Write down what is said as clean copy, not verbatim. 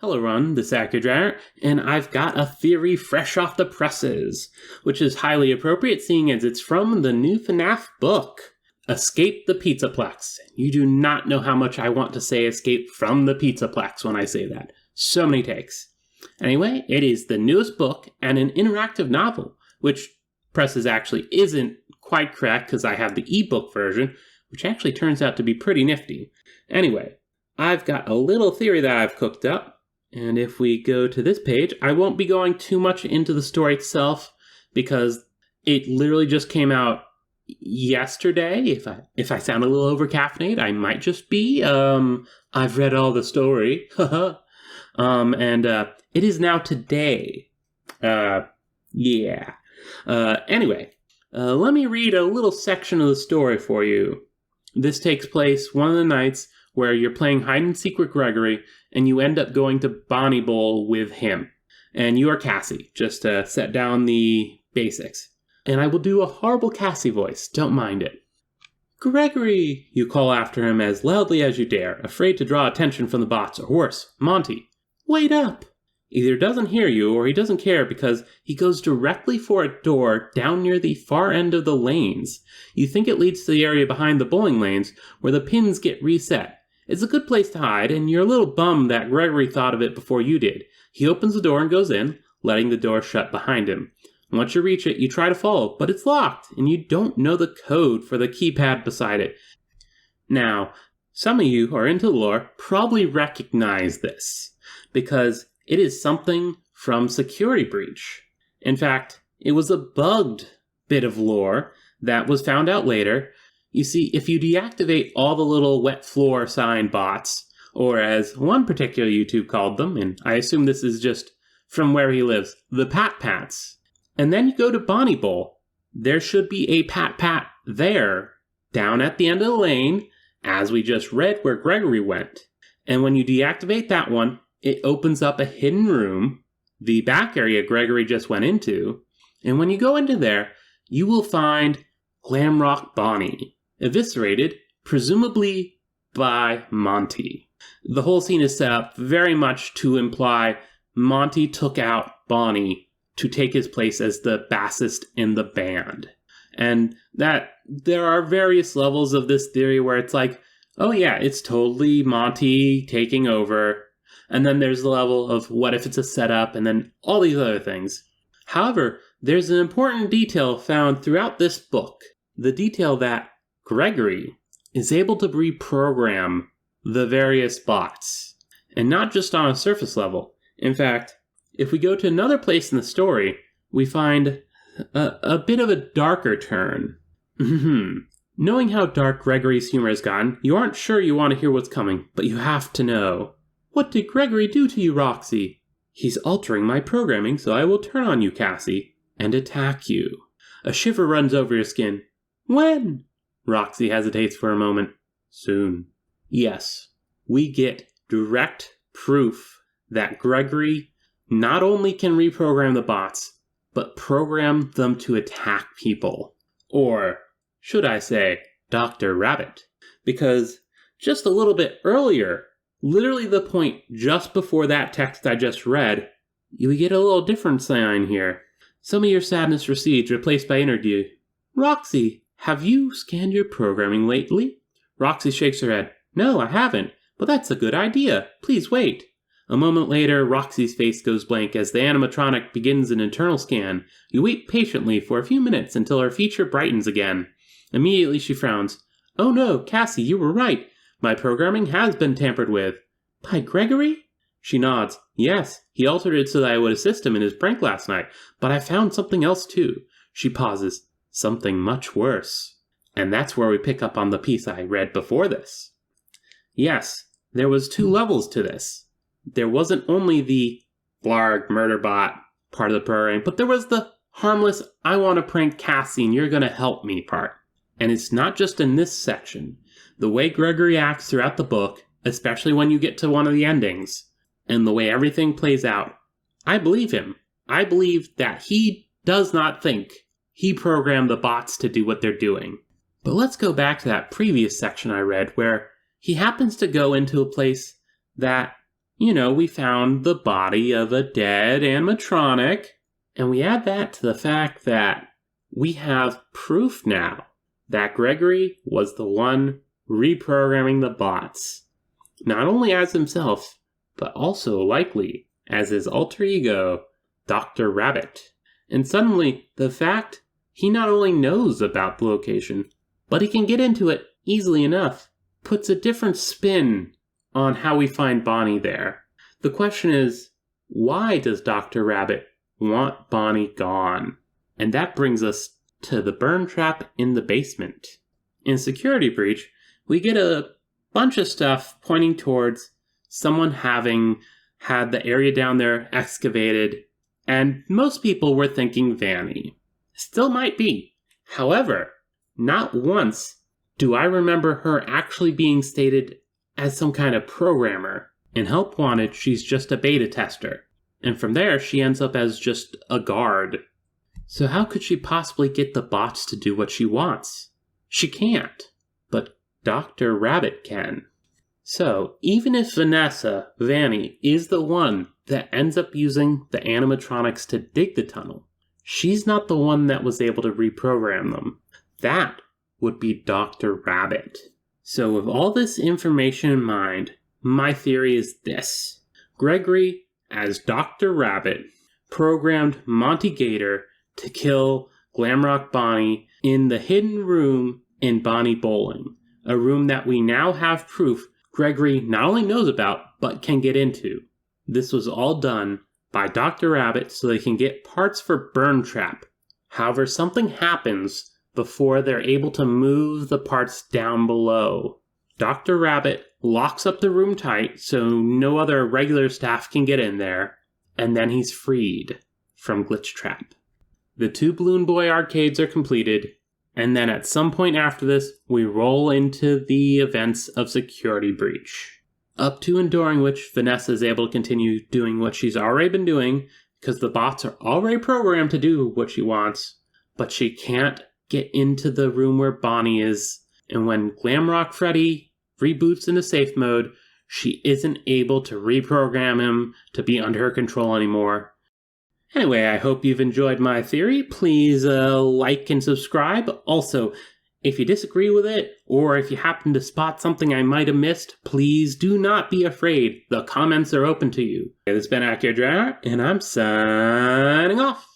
Hello, Ron, this is AccuDriver, and I've got a theory fresh off the presses, which is highly appropriate seeing as it's from the new FNAF book, Escape the Pizzaplex. You do not know how much I want to say escape from the Pizzaplex when I say that. So many takes. Anyway, it is the newest book and an interactive novel, which presses actually isn't quite correct because I have the ebook version, which actually turns out to be pretty nifty. Anyway, I've got a little theory that I've cooked up. And if we go to this page, I won't be going too much into the story itself because it literally just came out yesterday. If I sound a little over-caffeinated, I might just be. I've read all the story. And it is now today. Yeah. Anyway, let me read a little section of the story for you. This takes place one of the nights where you're playing hide-and-seek with Gregory, and you end up going to Bonnie Bowl with him. And you are Cassie, just to set down the basics. And I will do a horrible Cassie voice, don't mind it. Gregory, you call after him as loudly as you dare, afraid to draw attention from the bots, or worse, Monty. Wait up! Either doesn't hear you, or he doesn't care because he goes directly for a door down near the far end of the lanes. You think it leads to the area behind the bowling lanes, where the pins get reset. It's a good place to hide, and you're a little bummed that Gregory thought of it before you did. He opens the door and goes in, letting the door shut behind him. Once you reach it, you try to follow, but it's locked, and you don't know the code for the keypad beside it. Now, some of you who are into lore probably recognize this, because it is something from Security Breach. In fact, it was a bugged bit of lore that was found out later. You see, if you deactivate all the little wet floor sign bots, or as one particular YouTube called them, and I assume this is just from where he lives, the Pat-Pats, and then you go to Bonnie Bowl, there should be a Pat-Pat there, down at the end of the lane, as we just read where Gregory went. And when you deactivate that one, it opens up a hidden room, the back area Gregory just went into, and when you go into there, you will find Glamrock Bonnie, eviscerated, presumably by Monty. The whole scene is set up very much to imply Monty took out Bonnie to take his place as the bassist in the band. And that there are various levels of this theory where it's like, oh yeah, it's totally Monty taking over. And then there's the level of what if it's a setup, and then all these other things. However, there's an important detail found throughout this book. The detail that Gregory is able to reprogram the various bots, and not just on a surface level. In fact, if we go to another place in the story, we find a bit of a darker turn. Knowing how dark Gregory's humor has gotten, you aren't sure you want to hear what's coming, but you have to know. What did Gregory do to you, Roxy? He's altering my programming, so I will turn on you, Cassie, and attack you. A shiver runs over your skin. When? Roxy hesitates for a moment. Soon. Yes, we get direct proof that Gregory not only can reprogram the bots, but program them to attack people. Or, should I say, Dr. Rabbit. Because just a little bit earlier, literally the point just before that text I just read, you get a little different sign here. Some of your sadness recedes, replaced by energy. Roxy, have you scanned your programming lately? Roxy shakes her head. No, I haven't, but that's a good idea. Please wait. A moment later, Roxy's face goes blank as the animatronic begins an internal scan. You wait patiently for a few minutes until her feature brightens again. Immediately she frowns. Oh no, Cassie, you were right. My programming has been tampered with. By Gregory? She nods. Yes, he altered it so that I would assist him in his prank last night, but I found something else too. She pauses. Something much worse. And that's where we pick up on the piece I read before this. Yes, there was 2 levels to this. There wasn't only the blarg murder bot part of the program, but there was the harmless I want to prank Cassie and you're going to help me part. And it's not just in this section. The way Gregory acts throughout the book, especially when you get to one of the endings, and the way everything plays out, I believe him. I believe that he does not think he programmed the bots to do what they're doing. But let's go back to that previous section I read where he happens to go into a place that we found the body of a dead animatronic, and we add that to the fact that we have proof now that Gregory was the one reprogramming the bots, not only as himself, but also likely as his alter ego, Dr. Rabbit. And suddenly, the fact he not only knows about the location, but he can get into it easily enough, puts a different spin on how we find Bonnie there. The question is, why does Dr. Rabbit want Bonnie gone? And that brings us to the burn trap in the basement. In Security Breach, we get a bunch of stuff pointing towards someone having had the area down there excavated, and most people were thinking Vanny. Still might be. However, not once do I remember her actually being stated as some kind of programmer. In Help Wanted, she's just a beta tester. And from there, she ends up as just a guard. So how could she possibly get the bots to do what she wants? She can't. But Dr. Rabbit can. So, even if Vanny, is the one that ends up using the animatronics to dig the tunnel, she's not the one that was able to reprogram them. That would be Dr. Rabbit. So with all this information in mind, my theory is this. Gregory, as Dr. Rabbit, programmed Monty Gator to kill Glamrock Bonnie in the hidden room in Bonnie Bowling, a room that we now have proof Gregory not only knows about, but can get into. This was all done by Dr. Rabbit so they can get parts for Burn Trap. However, something happens before they're able to move the parts down below. Dr. Rabbit locks up the room tight so no other regular staff can get in there, and then he's freed from Glitch Trap. The 2 Balloon Boy arcades are completed, and then at some point after this, we roll into the events of Security Breach. Up to and during which Vanessa is able to continue doing what she's already been doing, because the bots are already programmed to do what she wants, but she can't get into the room where Bonnie is, and when Glamrock Freddy reboots into safe mode, she isn't able to reprogram him to be under her control anymore. Anyway, I hope you've enjoyed my theory. Please like and subscribe. Also, if you disagree with it, or if you happen to spot something I might have missed, please do not be afraid. The comments are open to you. This has been Accurate, and I'm signing off.